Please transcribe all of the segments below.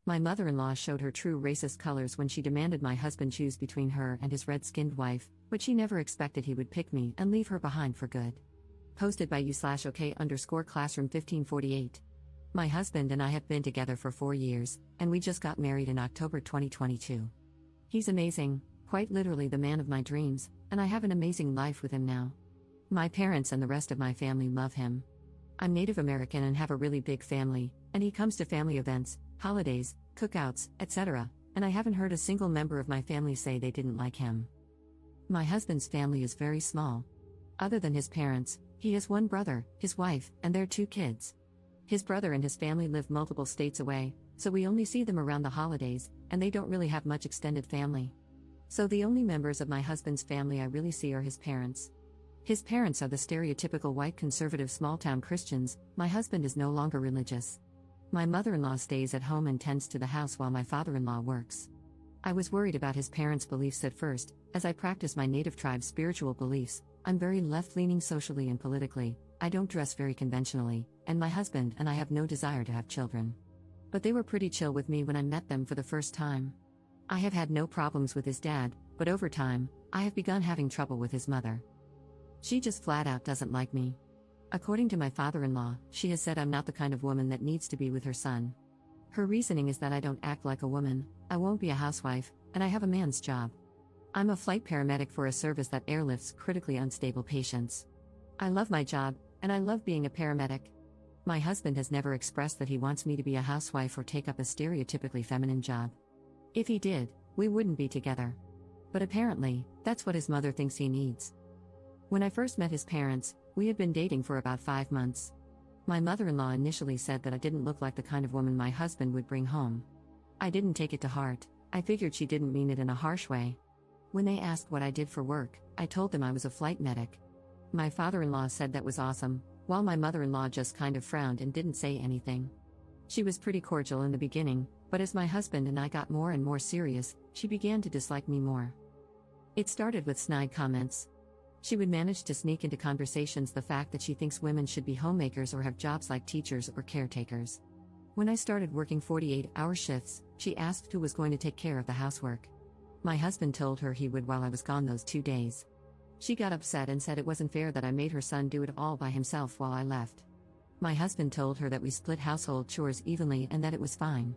My mother-in-law showed her true racist colors when she demanded my husband choose between her and his red-skinned wife, but she never expected he would pick me and leave her behind for good. Posted by u/OK_classroom 1548. My husband and I have been together for 4 years, and we just got married in October 2022. He's amazing, quite literally the man of my dreams, and I have an amazing life with him now. My parents and the rest of my family love him. I'm Native American and have a really big family, and he comes to family events, holidays, cookouts, etc., and I haven't heard a single member of my family say they didn't like him. My husband's family is very small. Other than his parents, he has one brother, his wife, and their 2 kids. His brother and his family live multiple states away, so we only see them around the holidays, and they don't really have much extended family. So the only members of my husband's family I really see are his parents. His parents are the stereotypical white conservative small-town Christians. My husband is no longer religious. My mother-in-law stays at home and tends to the house while my father-in-law works. I was worried about his parents' beliefs at first, as I practice my native tribe's spiritual beliefs. I'm very left-leaning socially and politically, I don't dress very conventionally, and my husband and I have no desire to have children. But they were pretty chill with me when I met them for the first time. I have had no problems with his dad, but over time, I have begun having trouble with his mother. She just flat out doesn't like me. According to my father-in-law, she has said I'm not the kind of woman that needs to be with her son. Her reasoning is that I don't act like a woman, I won't be a housewife, and I have a man's job. I'm a flight paramedic for a service that airlifts critically unstable patients. I love my job, and I love being a paramedic. My husband has never expressed that he wants me to be a housewife or take up a stereotypically feminine job. If he did, we wouldn't be together. But apparently, that's what his mother thinks he needs. When I first met his parents, we had been dating for about 5 months. My mother-in-law initially said that I didn't look like the kind of woman my husband would bring home. I didn't take it to heart, I figured she didn't mean it in a harsh way. When they asked what I did for work, I told them I was a flight medic. My father-in-law said that was awesome, while my mother-in-law just kind of frowned and didn't say anything. She was pretty cordial in the beginning, but as my husband and I got more and more serious, she began to dislike me more. It started with snide comments. She would manage to sneak into conversations the fact that she thinks women should be homemakers or have jobs like teachers or caretakers. When I started working 48-hour shifts, she asked who was going to take care of the housework. My husband told her he would while I was gone those 2 days. She got upset and said it wasn't fair that I made her son do it all by himself while I left. My husband told her that we split household chores evenly and that it was fine.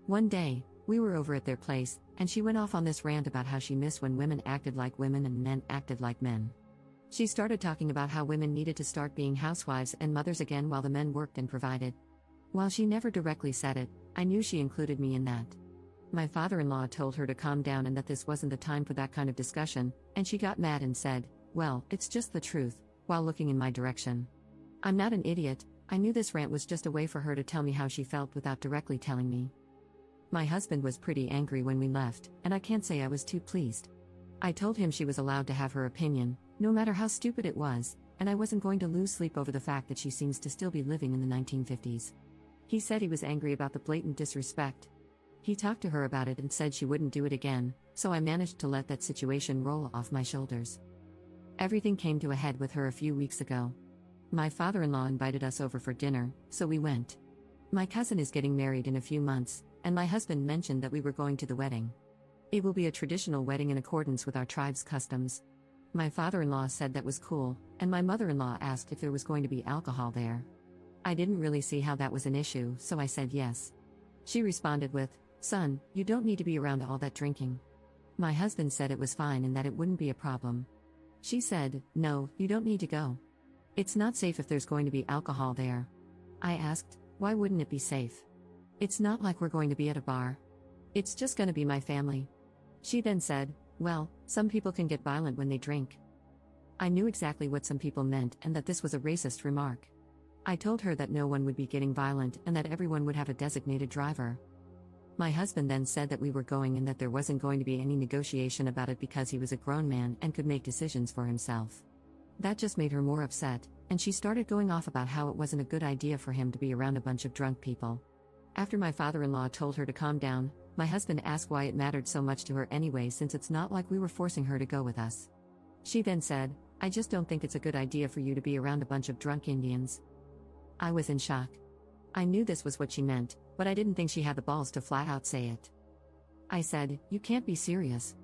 One day, we were over at their place, and she went off on this rant about how she missed when women acted like women and men acted like men. She started talking about how women needed to start being housewives and mothers again while the men worked and provided. While she never directly said it, I knew she included me in that. My father-in-law told her to calm down and that this wasn't the time for that kind of discussion, and she got mad and said, "Well, it's just the truth," while looking in my direction. I'm not an idiot, I knew this rant was just a way for her to tell me how she felt without directly telling me. My husband was pretty angry when we left, and I can't say I was too pleased. I told him she was allowed to have her opinion, no matter how stupid it was, and I wasn't going to lose sleep over the fact that she seems to still be living in the 1950s. He said he was angry about the blatant disrespect. He talked to her about it and said she wouldn't do it again, so I managed to let that situation roll off my shoulders. Everything came to a head with her a few weeks ago. My father-in-law invited us over for dinner, so we went. My cousin is getting married in a few months, and my husband mentioned that we were going to the wedding. It will be a traditional wedding in accordance with our tribe's customs. My father-in-law said that was cool, and my mother-in-law asked if there was going to be alcohol there. I didn't really see how that was an issue, so I said yes. She responded with, "Son, you don't need to be around all that drinking." My husband said it was fine and that it wouldn't be a problem. She said, "No, you don't need to go. It's not safe if there's going to be alcohol there." I asked, "Why wouldn't it be safe? It's not like we're going to be at a bar. It's just going to be my family." She then said, "Well, some people can get violent when they drink." I knew exactly what some people meant and that this was a racist remark. I told her that no one would be getting violent and that everyone would have a designated driver. My husband then said that we were going and that there wasn't going to be any negotiation about it because he was a grown man and could make decisions for himself. That just made her more upset, and she started going off about how it wasn't a good idea for him to be around a bunch of drunk people. After my father-in-law told her to calm down, my husband asked why it mattered so much to her anyway since it's not like we were forcing her to go with us. She then said, "I just don't think it's a good idea for you to be around a bunch of drunk Indians." I was in shock. I knew this was what she meant, but I didn't think she had the balls to flat out say it. I said, "You can't be serious."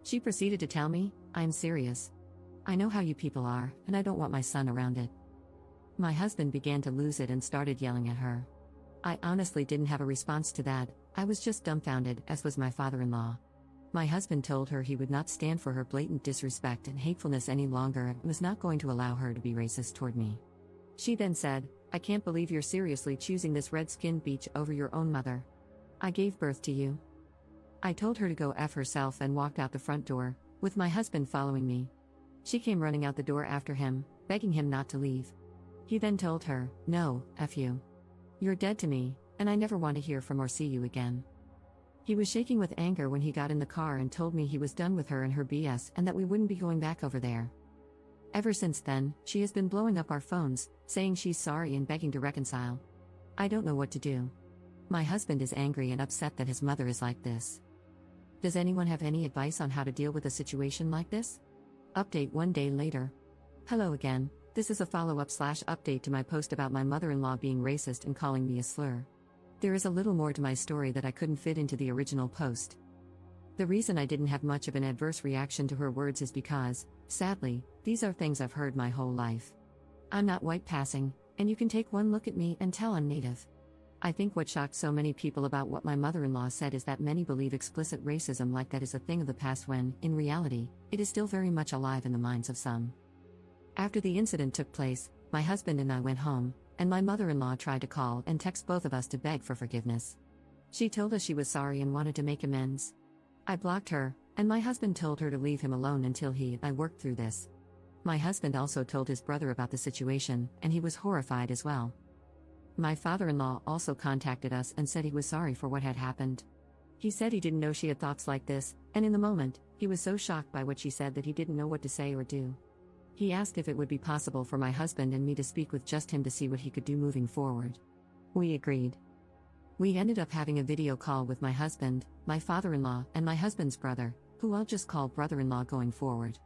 She proceeded to tell me, "I'm serious. I know how you people are, and I don't want my son around it." My husband began to lose it and started yelling at her. I honestly didn't have a response to that. I was just dumbfounded, as was my father-in-law. My husband told her he would not stand for her blatant disrespect and hatefulness any longer and was not going to allow her to be racist toward me. She then said, "I can't believe you're seriously choosing this red-skinned beach over your own mother. I gave birth to you." I told her to go F herself and walked out the front door, with my husband following me. She came running out the door after him, begging him not to leave. He then told her, "No, F you. You're dead to me, and I never want to hear from or see you again." He was shaking with anger when he got in the car and told me he was done with her and her BS and that we wouldn't be going back over there. Ever since then, she has been blowing up our phones, saying she's sorry and begging to reconcile. I don't know what to do. My husband is angry and upset that his mother is like this. Does anyone have any advice on how to deal with a situation like this? Update 1 day later. Hello again, this is a follow-up/update to my post about my mother-in-law being racist and calling me a slur. There is a little more to my story that I couldn't fit into the original post. The reason I didn't have much of an adverse reaction to her words is because, sadly, these are things I've heard my whole life. I'm not white passing, and you can take one look at me and tell I'm native. I think what shocked so many people about what my mother-in-law said is that many believe explicit racism like that is a thing of the past when, in reality, it is still very much alive in the minds of some. After the incident took place, my husband and I went home, and my mother-in-law tried to call and text both of us to beg for forgiveness. She told us she was sorry and wanted to make amends. I blocked her, and my husband told her to leave him alone until he and I worked through this. My husband also told his brother about the situation, and he was horrified as well. My father-in-law also contacted us and said he was sorry for what had happened. He said he didn't know she had thoughts like this, and in the moment, he was so shocked by what she said that he didn't know what to say or do. He asked if it would be possible for my husband and me to speak with just him to see what he could do moving forward. We agreed. We ended up having a video call with my husband, my father-in-law, and my husband's brother, who I'll just call brother-in-law going forward.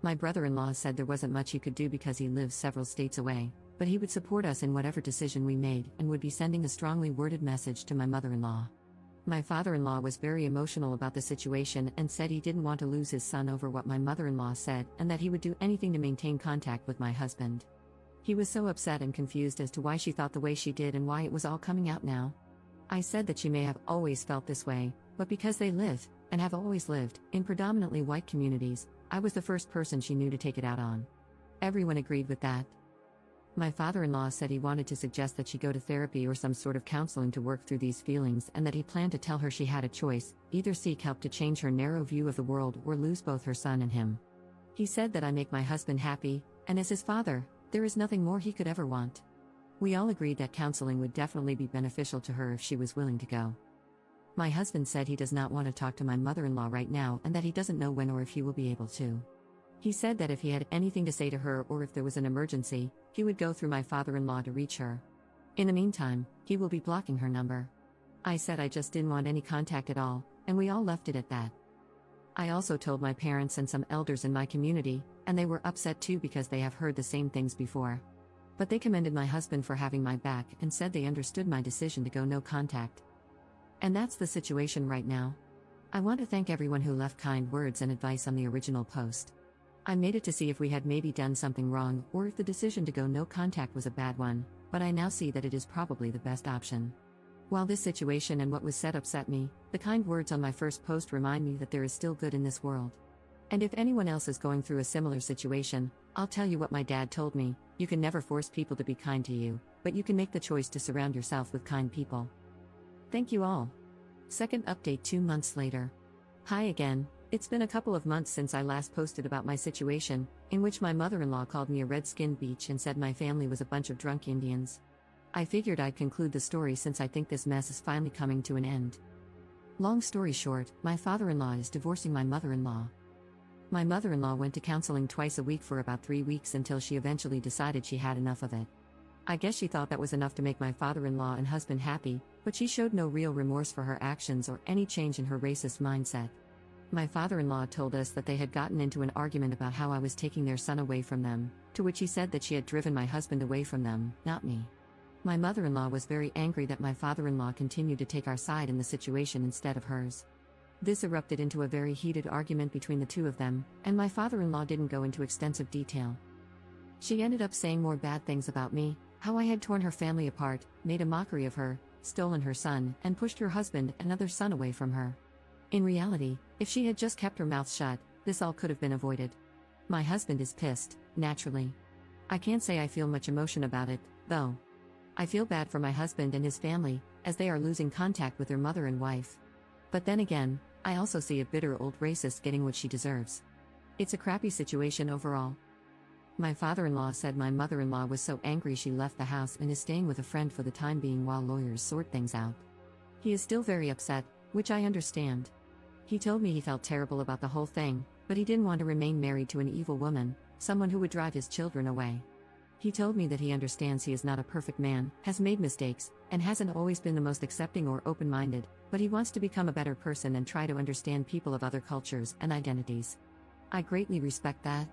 My brother-in-law said there wasn't much he could do because he lives several states away, but he would support us in whatever decision we made and would be sending a strongly worded message to my mother-in-law. My father-in-law was very emotional about the situation and said he didn't want to lose his son over what my mother-in-law said and that he would do anything to maintain contact with my husband. He was so upset and confused as to why she thought the way she did and why it was all coming out now. I said that she may have always felt this way, but because they live, and have always lived, in predominantly white communities, I was the first person she knew to take it out on. Everyone agreed with that. My father-in-law said he wanted to suggest that she go to therapy or some sort of counseling to work through these feelings and that he planned to tell her she had a choice, either seek help to change her narrow view of the world or lose both her son and him. He said that I make my husband happy, and as his father, there is nothing more he could ever want. We all agreed that counseling would definitely be beneficial to her if she was willing to go. My husband said he does not want to talk to my mother-in-law right now and that he doesn't know when or if he will be able to. He said that if he had anything to say to her or if there was an emergency, he would go through my father-in-law to reach her. In the meantime, he will be blocking her number. I said I just didn't want any contact at all, and we all left it at that. I also told my parents and some elders in my community, and they were upset too because they have heard the same things before. But they commended my husband for having my back and said they understood my decision to go no contact. And that's the situation right now. I want to thank everyone who left kind words and advice on the original post. I made it to see if we had maybe done something wrong or if the decision to go no contact was a bad one, but I now see that it is probably the best option. While this situation and what was said upset me, the kind words on my first post remind me that there is still good in this world. And if anyone else is going through a similar situation, I'll tell you what my dad told me: you can never force people to be kind to you, but you can make the choice to surround yourself with kind people. Thank you all. Second update 2 months later. Hi again. It's been a couple of months since I last posted about my situation, in which my mother-in-law called me a red-skinned beach and said my family was a bunch of drunk Indians. I figured I'd conclude the story since I think this mess is finally coming to an end. Long story short, my father-in-law is divorcing my mother-in-law. My mother-in-law went to counseling twice a week for about 3 weeks until she eventually decided she had enough of it. I guess she thought that was enough to make my father-in-law and husband happy, but she showed no real remorse for her actions or any change in her racist mindset. My father-in-law told us that they had gotten into an argument about how I was taking their son away from them, to which he said that she had driven my husband away from them, not me. My mother-in-law was very angry that my father-in-law continued to take our side in the situation instead of hers. This erupted into a very heated argument between the two of them, and my father-in-law didn't go into extensive detail. She ended up saying more bad things about me, how I had torn her family apart, made a mockery of her, stolen her son, and pushed her husband and other son away from her. In reality, if she had just kept her mouth shut, this all could have been avoided. My husband is pissed, naturally. I can't say I feel much emotion about it, though. I feel bad for my husband and his family, as they are losing contact with their mother and wife. But then again, I also see a bitter old racist getting what she deserves. It's a crappy situation overall. My father-in-law said my mother-in-law was so angry she left the house and is staying with a friend for the time being while lawyers sort things out. He is still very upset, which I understand. He told me he felt terrible about the whole thing, but he didn't want to remain married to an evil woman, someone who would drive his children away. He told me that he understands he is not a perfect man, has made mistakes, and hasn't always been the most accepting or open-minded, but he wants to become a better person and try to understand people of other cultures and identities. I greatly respect that.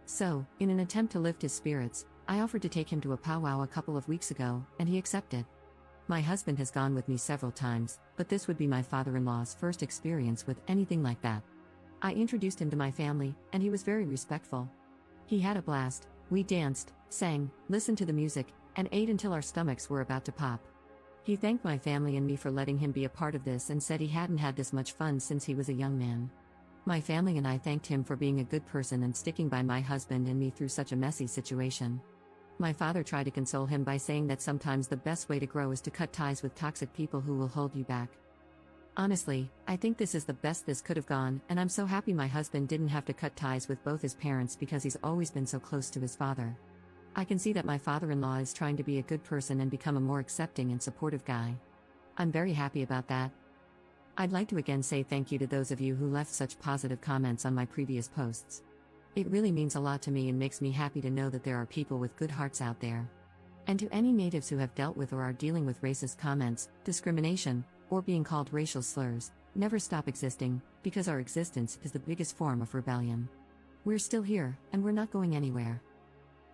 So, in an attempt to lift his spirits, I offered to take him to a powwow a couple of weeks ago, and he accepted. My husband has gone with me several times, but this would be my father-in-law's first experience with anything like that. I introduced him to my family, and he was very respectful. He had a blast. We danced, sang, listened to the music, and ate until our stomachs were about to pop. He thanked my family and me for letting him be a part of this and said he hadn't had this much fun since he was a young man. My family and I thanked him for being a good person and sticking by my husband and me through such a messy situation. My father tried to console him by saying that sometimes the best way to grow is to cut ties with toxic people who will hold you back. Honestly, I think this is the best this could have gone, and I'm so happy my husband didn't have to cut ties with both his parents because he's always been so close to his father. I can see that my father-in-law is trying to be a good person and become a more accepting and supportive guy. I'm very happy about that. I'd like to again say thank you to those of you who left such positive comments on my previous posts. It really means a lot to me and makes me happy to know that there are people with good hearts out there. And to any natives who have dealt with or are dealing with racist comments, discrimination, or being called racial slurs, never stop existing, because our existence is the biggest form of rebellion. We're still here, and we're not going anywhere.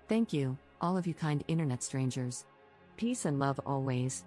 Thank you, all of you kind internet strangers. Peace and love always.